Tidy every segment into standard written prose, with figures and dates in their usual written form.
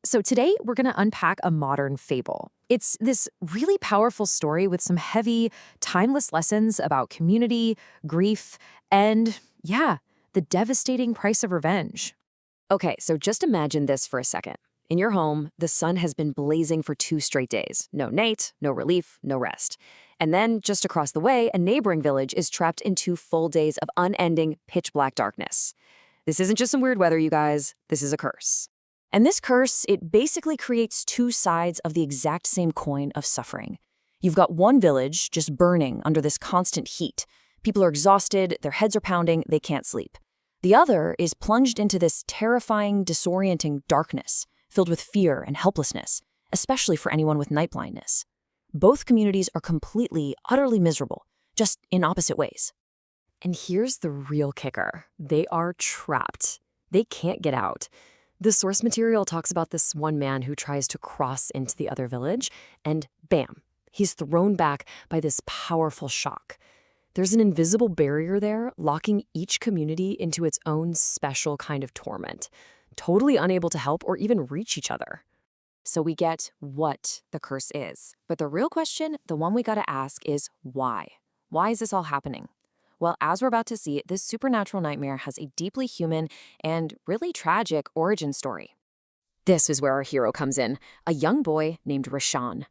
So today we're going to unpack a modern fable. It's this really powerful story with some heavy, timeless lessons about community, grief, and, yeah, the devastating price of revenge. Okay, so just imagine this for a second. In your home, the sun has been blazing for 2 straight days. No night, no relief, no rest. And then, just across the way, a neighboring village is trapped in 2 full days of unending, pitch-black darkness. This isn't just some weird weather, you guys. This is a curse. And this curse, it basically creates two sides of the exact same coin of suffering. You've got one village just burning under this constant heat. People are exhausted, their heads are pounding, they can't sleep. The other is plunged into this terrifying, disorienting darkness, filled with fear and helplessness, especially for anyone with night blindness. Both communities are completely, utterly miserable, just in opposite ways. And here's the real kicker. They are trapped. They can't get out. The source material talks about this one man who tries to cross into the other village, and bam, he's thrown back by this powerful shock. There's an invisible barrier there, locking each community into its own special kind of torment, totally unable to help or even reach each other. So we get what the curse is. But the real question, the one we gotta ask, is why? Why is this all happening? Well, as we're about to see, this supernatural nightmare has a deeply human and really tragic origin story. This is where our hero comes in, a young boy named Rashawn.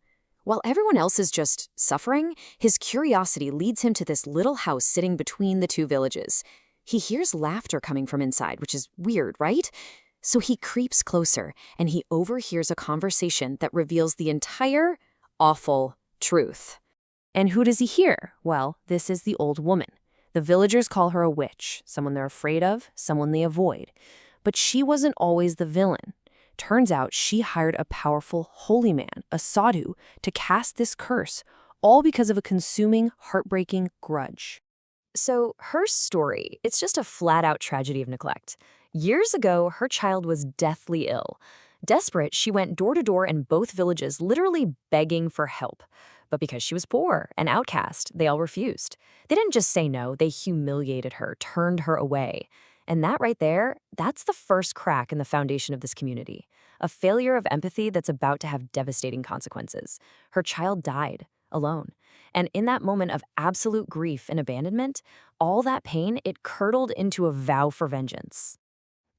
While everyone else is just suffering, his curiosity leads him to this little house sitting between the two villages. He hears laughter coming from inside, which is weird, right? So he creeps closer, and he overhears a conversation that reveals the entire awful truth. And who does he hear? Well, this is the old woman. The villagers call her a witch, someone they're afraid of, someone they avoid. But she wasn't always the villain. Turns out she hired a powerful holy man, a sadhu, to cast this curse, all because of a consuming, heartbreaking grudge. So her story, it's just a flat-out tragedy of neglect. Years ago, her child was deathly ill. Desperate, she went door to door in both villages, literally begging for help. But because she was poor and outcast, they all refused. They didn't just say no, they humiliated her, turned her away. And that right there, that's the first crack in the foundation of this community. A failure of empathy that's about to have devastating consequences. Her child died, alone. And in that moment of absolute grief and abandonment, all that pain, it curdled into a vow for vengeance.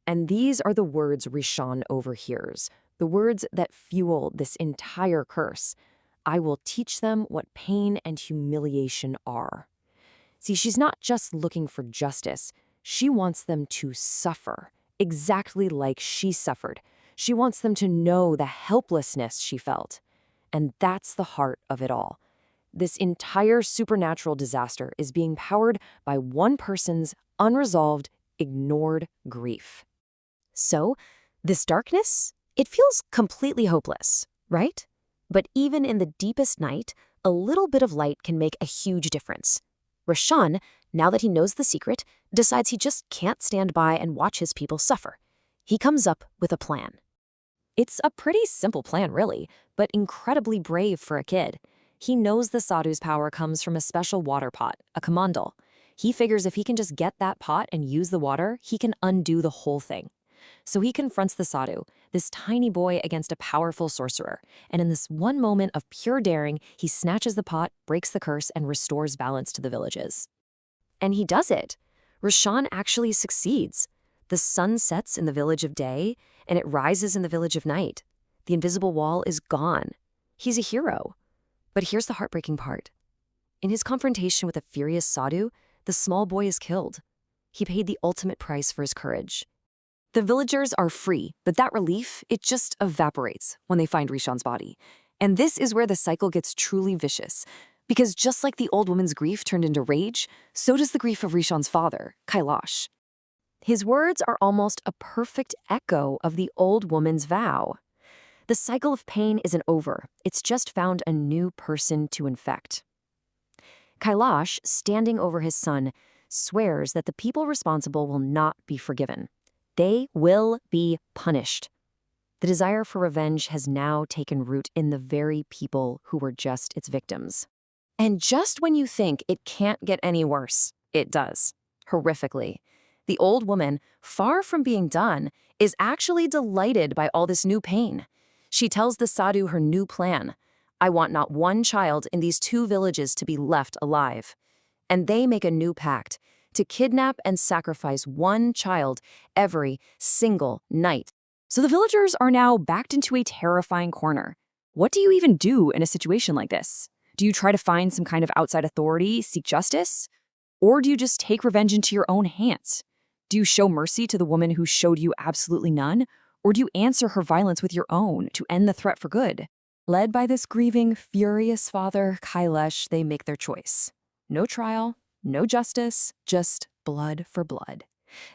And these are the words Rashawn overhears, the words that fuel this entire curse. I will teach them what pain and humiliation are. See, she's not just looking for justice. She wants them to suffer, exactly like she suffered. She wants them to know the helplessness she felt. And that's the heart of it all. This entire supernatural disaster is being powered by one person's unresolved, ignored grief. So, this darkness, it feels completely hopeless, right? But even in the deepest night, a little bit of light can make a huge difference. Rashawn, now that he knows the secret, decides he just can't stand by and watch his people suffer. He comes up with a plan. It's a pretty simple plan, really, but incredibly brave for a kid. He knows the sadhu's power comes from a special water pot, a kamandal. He figures if he can just get that pot and use the water, he can undo the whole thing. So he confronts the sadhu, this tiny boy against a powerful sorcerer, and in this one moment of pure daring, he snatches the pot, breaks the curse, and restores balance to the villages. And he does it. Rashawn actually succeeds. The sun sets in the village of day, and it rises in the village of night. The invisible wall is gone. He's a hero. But here's the heartbreaking part. In his confrontation with a furious sadhu, the small boy is killed. He paid the ultimate price for his courage. The villagers are free, but that relief, it just evaporates when they find Rashawn's body. And this is where the cycle gets truly vicious. Because just like the old woman's grief turned into rage, so does the grief of Rashawn's father, Kailash. His words are almost a perfect echo of the old woman's vow. The cycle of pain isn't over. It's just found a new person to infect. Kailash, standing over his son, swears that the people responsible will not be forgiven. They will be punished. The desire for revenge has now taken root in the very people who were just its victims. And just when you think it can't get any worse, it does, horrifically. The old woman, far from being done, is actually delighted by all this new pain. She tells the sadhu her new plan. I want not one child in these 2 villages to be left alive. And they make a new pact to kidnap and sacrifice one child every single night. So the villagers are now backed into a terrifying corner. What do you even do in a situation like this? Do you try to find some kind of outside authority, seek justice? Or do you just take revenge into your own hands? Do you show mercy to the woman who showed you absolutely none? Or do you answer her violence with your own to end the threat for good? Led by this grieving, furious father, Kailash, they make their choice. No trial, no justice, just blood for blood.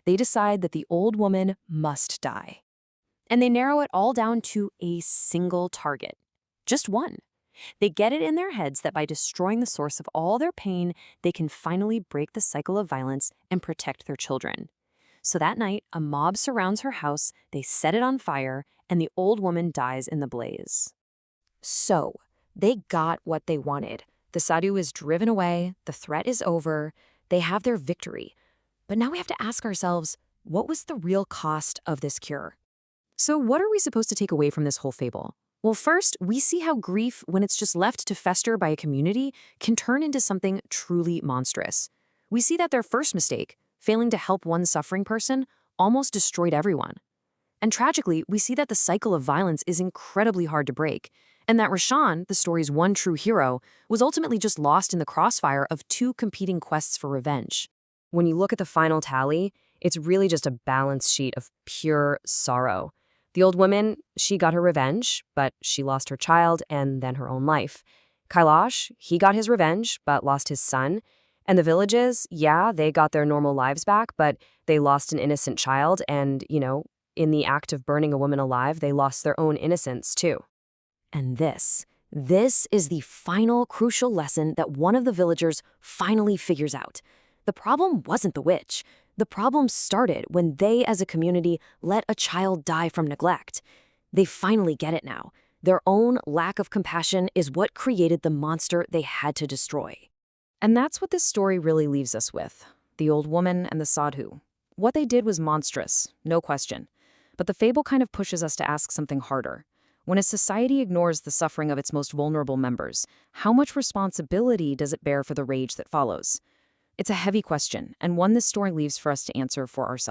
They decide that the old woman must die. And they narrow it all down to a single target. Just one. They get it in their heads that by destroying the source of all their pain, they can finally break the cycle of violence and protect their children. So that night, a mob surrounds her house, they set it on fire, and the old woman dies in the blaze. So, they got what they wanted. The sadhu is driven away, the threat is over, they have their victory. But now we have to ask ourselves, what was the real cost of this cure? So what are we supposed to take away from this whole fable? Well, first, we see how grief, when it's just left to fester by a community, can turn into something truly monstrous. We see that their first mistake, failing to help one suffering person, almost destroyed everyone. And tragically, we see that the cycle of violence is incredibly hard to break, and that Rashan, the story's one true hero, was ultimately just lost in the crossfire of 2 competing quests for revenge. When you look at the final tally, it's really just a balance sheet of pure sorrow. The old woman, she got her revenge, but she lost her child and then her own life. Kailash, he got his revenge, but lost his son. And the villages, yeah, they got their normal lives back, but they lost an innocent child and, in the act of burning a woman alive, they lost their own innocence too. And this is the final crucial lesson that one of the villagers finally figures out. The problem wasn't the witch. The problem started when they, as a community, let a child die from neglect. They finally get it now. Their own lack of compassion is what created the monster they had to destroy. And that's what this story really leaves us with. The old woman and the sadhu. What they did was monstrous, no question. But the fable kind of pushes us to ask something harder. When a society ignores the suffering of its most vulnerable members, how much responsibility does it bear for the rage that follows? It's a heavy question, and one this story leaves for us to answer for ourselves.